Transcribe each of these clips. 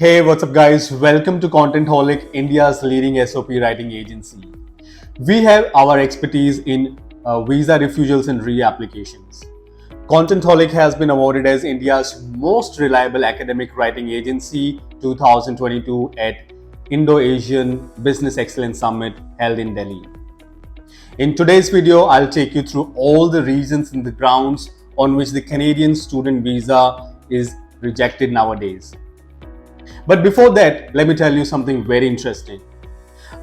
Hey, what's up guys? Welcome to Contentholic, India's leading SOP writing agency. We have our expertise in visa refusals and reapplications. Contentholic has been awarded as India's most reliable academic writing agency 2022 at Indo-Asian Business Excellence Summit held in Delhi. In today's video, I'll take you through all the reasons and the grounds on which the Canadian student visa is rejected nowadays. But before that, let me tell you something very interesting.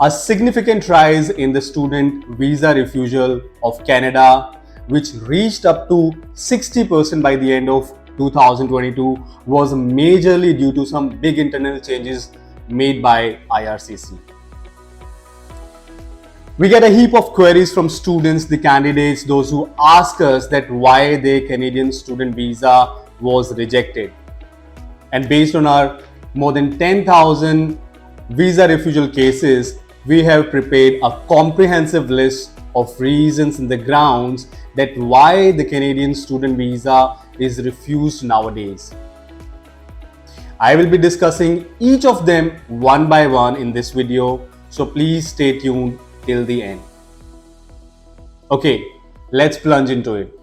A significant rise in the student visa refusal of Canada, which reached up to 60% by the end of 2022, was majorly due to some big internal changes made by IRCC. We get a heap of queries from students, the candidates, those who ask us that why their Canadian student visa was rejected. And based on our more than 10,000 visa refusal cases, we have prepared a comprehensive list of reasons and the grounds that why the Canadian student visa is refused nowadays. I will be discussing each of them one by one in this video, so please stay tuned till the end. Okay, let's plunge into it.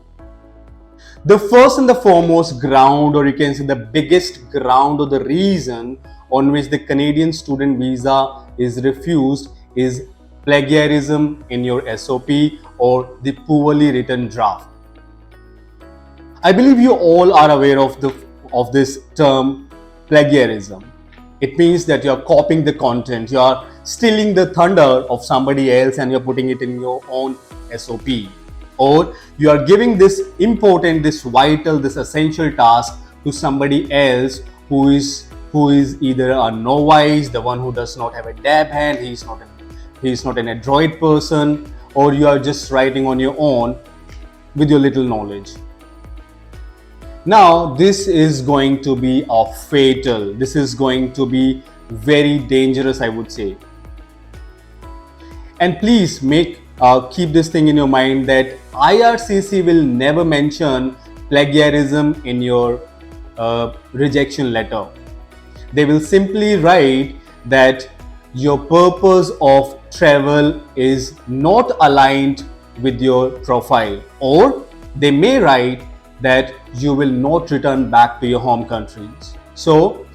The first and the foremost ground, or you can say the biggest ground or the reason on which the Canadian student visa is refused is plagiarism in your SOP or the poorly written draft. I believe you all are aware of this term plagiarism. It means that you're copying the content, you're stealing the thunder of somebody else and you're putting it in your own SOP. Or you are giving this important, this vital, this essential task to somebody else who is either a novice, the one who does not have a dab hand, he's not an adroit person, or you are just writing on your own with your little knowledge. Now this is going to be fatal. This is going to be very dangerous, I would say. And please keep this thing in your mind that IRCC will never mention plagiarism in your rejection letter. They will simply write that your purpose of travel is not aligned with your profile, or they may write that you will not return back to your home countries. So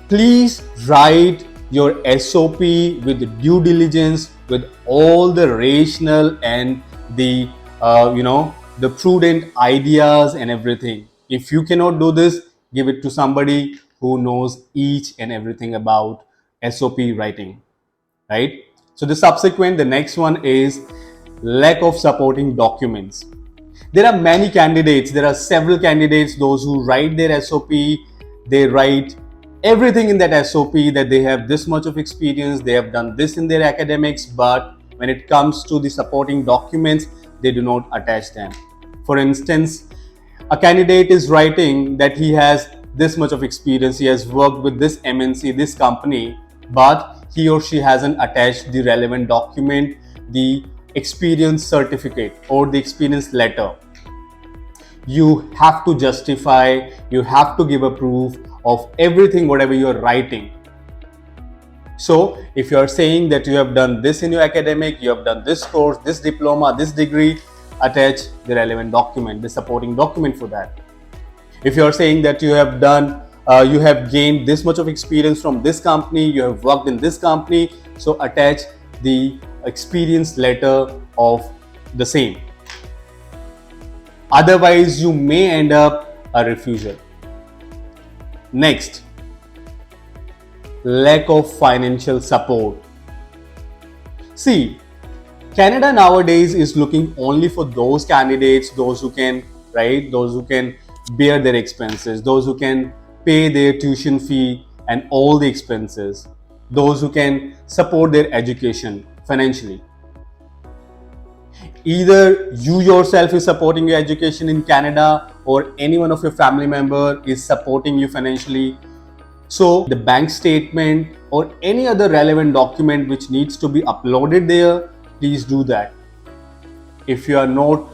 please write your SOP with due diligence, with all the rational and the prudent ideas and everything. If you cannot do this, give it to somebody who knows each and everything about SOP writing, right? So the next one is lack of supporting documents. There are many candidates, there are several candidates, those who write their SOP, they write everything in that SOP that they have this much of experience, they have done this in their academics, but when it comes to the supporting documents, they do not attach them. For instance, a candidate is writing that he has this much of experience, he has worked with this MNC, this company, but he or she hasn't attached the relevant document, the experience certificate or the experience letter. You have to justify, you have to give a proof of everything, whatever you're writing. So if you're saying that you have done this in your academic, you have done this course, this diploma, this degree, attach the relevant document, the supporting document for that. If you're saying that you have done, you have gained this much of experience from this company, you have worked in this company, so attach the experience letter of the same. Otherwise, you may end up a refusal. Next, lack of financial support. See, Canada nowadays is looking only for those candidates, those who can bear their expenses, those who can pay their tuition fee and all the expenses, those who can support their education financially. Either you yourself is supporting your education in Canada or any one of your family member is supporting you financially. So the bank statement or any other relevant document which needs to be uploaded there, please do that. If you are not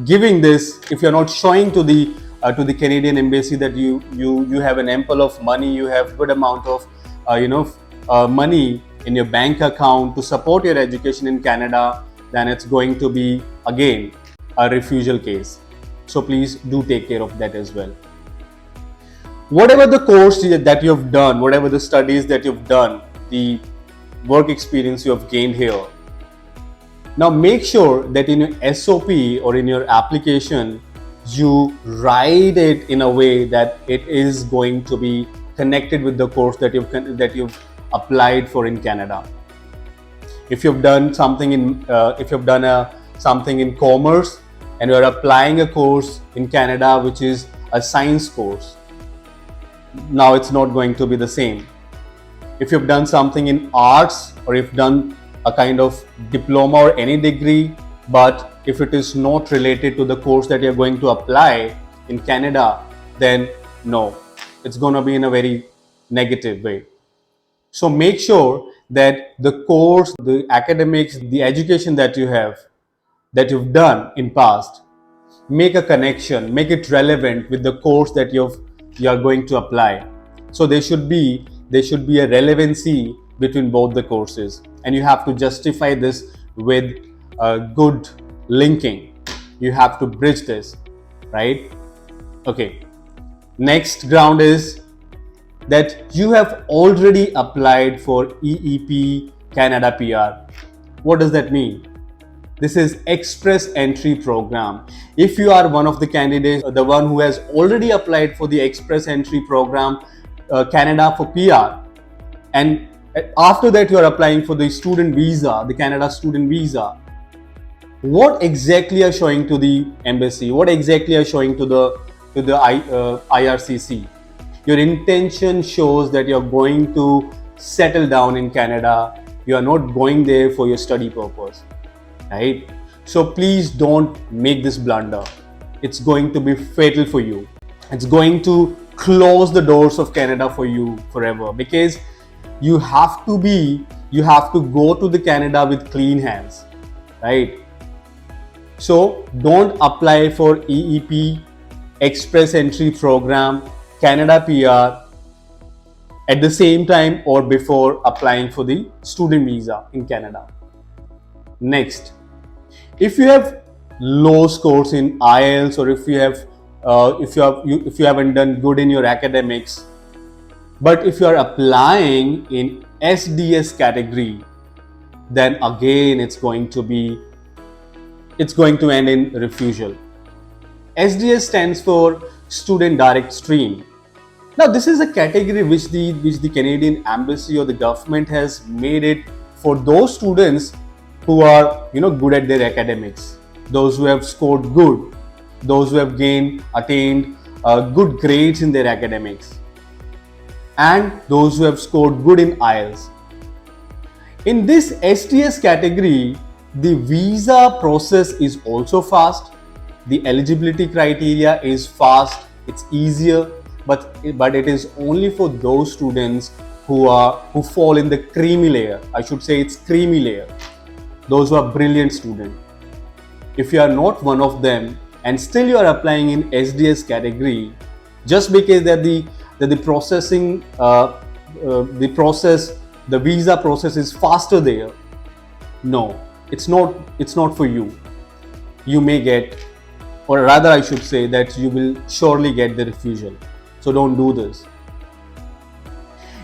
giving this, if you are not showing to the to the Canadian embassy that you have an ample of money, you have good amount of money in your bank account to support your education in Canada, then it's going to be again a refusal case. So please do take care of that as well. Whatever the course that you have done, whatever the studies that you've done, the work experience you have gained here, now make sure that in your SOP or in your application, you write it in a way that it is going to be connected with the course that you've applied for in Canada. If you've done something in something in commerce and you are applying a course in Canada which is a science course, now it's not going to be the same. If you've done something in arts, or if you've done a kind of diploma or any degree, but if it is not related to the course that you're going to apply in Canada, then no, it's going to be in a very negative way. So make sure that the course, the academics, the education that you've done in past, make a connection, make it relevant with the course that you are going to apply. So there should be a relevancy between both the courses, and you have to justify this with good linking. You have to bridge this, right? Okay. Next ground is that you have already applied for EEP Canada PR. What does that mean? This is Express Entry Program. If you are one of the candidates, the one who has already applied for the Express Entry Program Canada for PR, and after that you are applying for the student visa, the Canada student visa, what exactly are showing to the embassy? What exactly are showing to the IRCC? Your intention shows that you're going to settle down in Canada. You are not going there for your study purpose, right? So please don't make this blunder. It's going to be fatal for you. It's going to close the doors of Canada for you forever, because you have to go to the Canada with clean hands, right? So don't apply for EEP Express Entry Program Canada PR at the same time or before applying for the student visa in Canada. Next, if you have low scores in IELTS, or if you haven't done good in your academics, but if you are applying in SDS category, then again it's going to end in refusal. SDS stands for Student Direct Stream. Now this is a category which the Canadian Embassy or the government has made it for those students who are good at their academics, those who have scored good, those who have attained good grades in their academics, and those who have scored good in IELTS. In this SDS category, the visa process is also fast, the eligibility criteria is fast, it's easier, but it is only for those students who fall in the creamy layer. I should say it's creamy layer. Those who are brilliant students. If you are not one of them and still you are applying in SDS category, just because that the visa process is faster there, no, it's not for you. You may get, or rather I should say that you will surely get the refusal. So don't do this.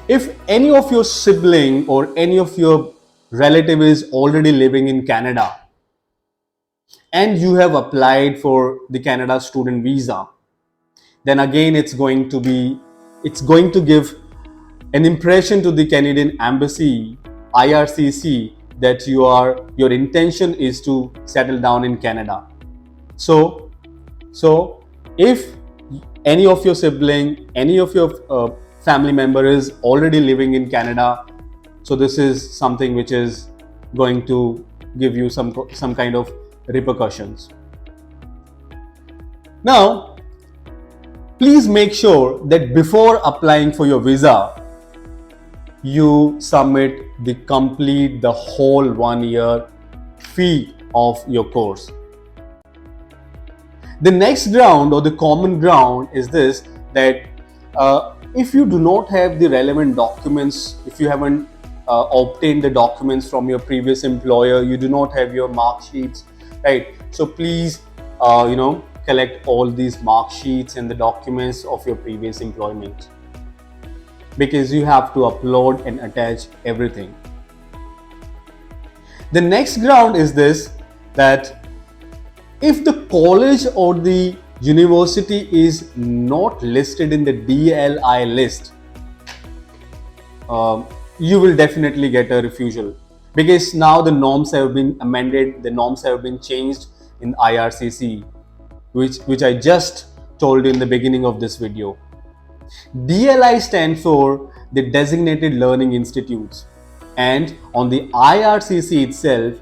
If any of your sibling or any of your relative is already living in Canada and you have applied for the Canada student visa, then again it's going to give an impression to the Canadian Embassy, IRCC, that your intention is to settle down in Canada. So if any of your sibling, any of your family member is already living in Canada, so this is something which is going to give you some kind of repercussions. Now, please make sure that before applying for your visa, you submit the whole 1 year fee of your course. The next ground or the common ground is this, that if you do not have the relevant documents, if you haven't obtained the documents from your previous employer, you do not have your mark sheets, right? So please, collect all these mark sheets and the documents of your previous employment, because you have to upload and attach everything. The next ground is this, that if the college or the university is not listed in the DLI list, you will definitely get a refusal, because now the norms have been amended, the norms have been changed in IRCC, which I just told you in the beginning of this video. DLI stands for the Designated Learning Institutes, and on the IRCC itself,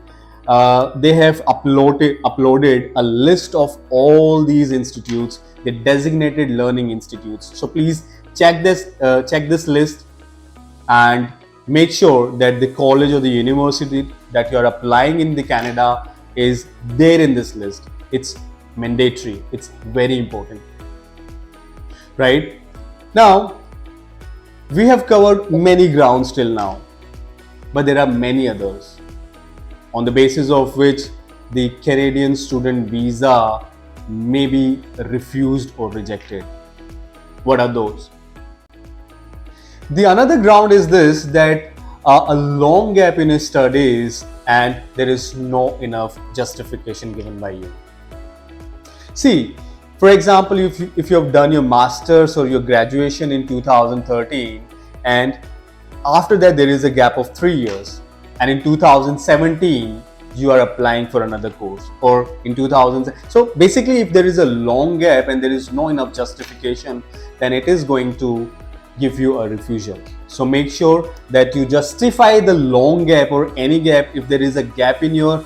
they have uploaded a list of all these institutes, the designated learning institutes. So please check this list and make sure that the college or the university that you are applying in the Canada is there in this list. It's mandatory. It's very important, right? Now, we have covered many grounds till now, but there are many others on the basis of which the Canadian student visa may be refused or rejected. What are those? The another ground is this, that a long gap in your studies and there is no enough justification given by you. See, for example, if you have done your master's or your graduation in 2013, and after that there is a gap of 3 years, and in 2017 you are applying for another course, or in 2000. So basically, if there is a long gap and there is no enough justification, then it is going to give you a refusal. So make sure that you justify the long gap or any gap. If there is a gap in your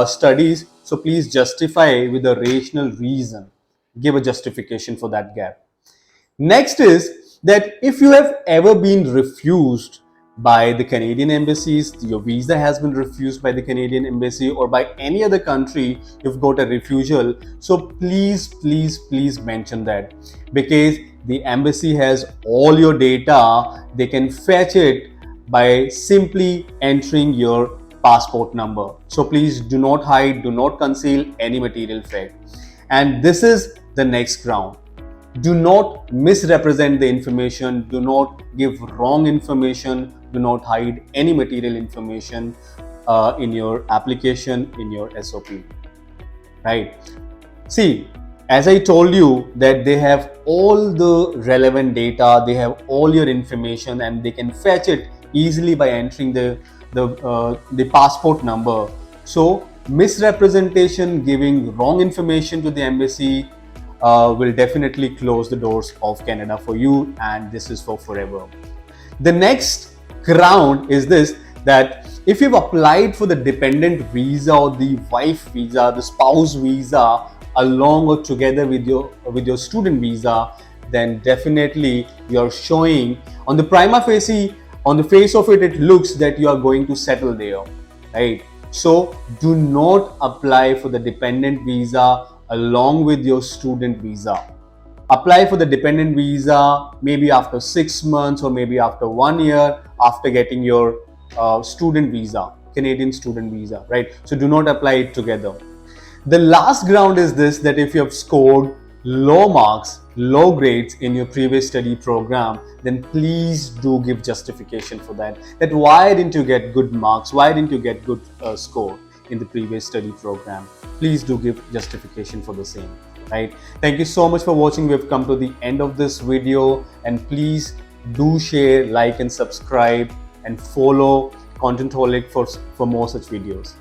studies, so please justify with a rational reason. Give a justification for that gap. Next is that if you have ever been refused by the Canadian embassies, your visa has been refused by the Canadian embassy, or by any other country, you've got a refusal. So please mention that, because the embassy has all your data. They can fetch it by simply entering your passport number. So please do not hide, do not conceal any material fact. And this is the next ground. Do not misrepresent the information, do not give wrong information, do not hide any material information in your application, in your SOP, right? See, as I told you that they have all the relevant data, they have all your information, and they can fetch it easily by entering the passport number. So misrepresentation, giving wrong information to the embassy will definitely close the doors of Canada for you, and this is for forever. The next ground is this, that if you've applied for the dependent visa or the wife visa, the spouse visa, along or together with your student visa, then definitely you're showing on the prima facie, on the face of it, it looks that you are going to settle there, right? So do not apply for the dependent visa along with your student visa. Apply for the dependent visa maybe after 6 months or maybe after 1 year after getting your student visa, Canadian student visa, right? So do not apply it together. The last ground is this, that if you have scored low marks, low grades in your previous study program, then please do give justification for that. That why didn't you get good marks? Why didn't you get good score in the previous study program? Please do give justification for the same, right? Thank you so much for watching. We've come to the end of this video, and please do share, like and subscribe, and follow Contentholic for more such videos.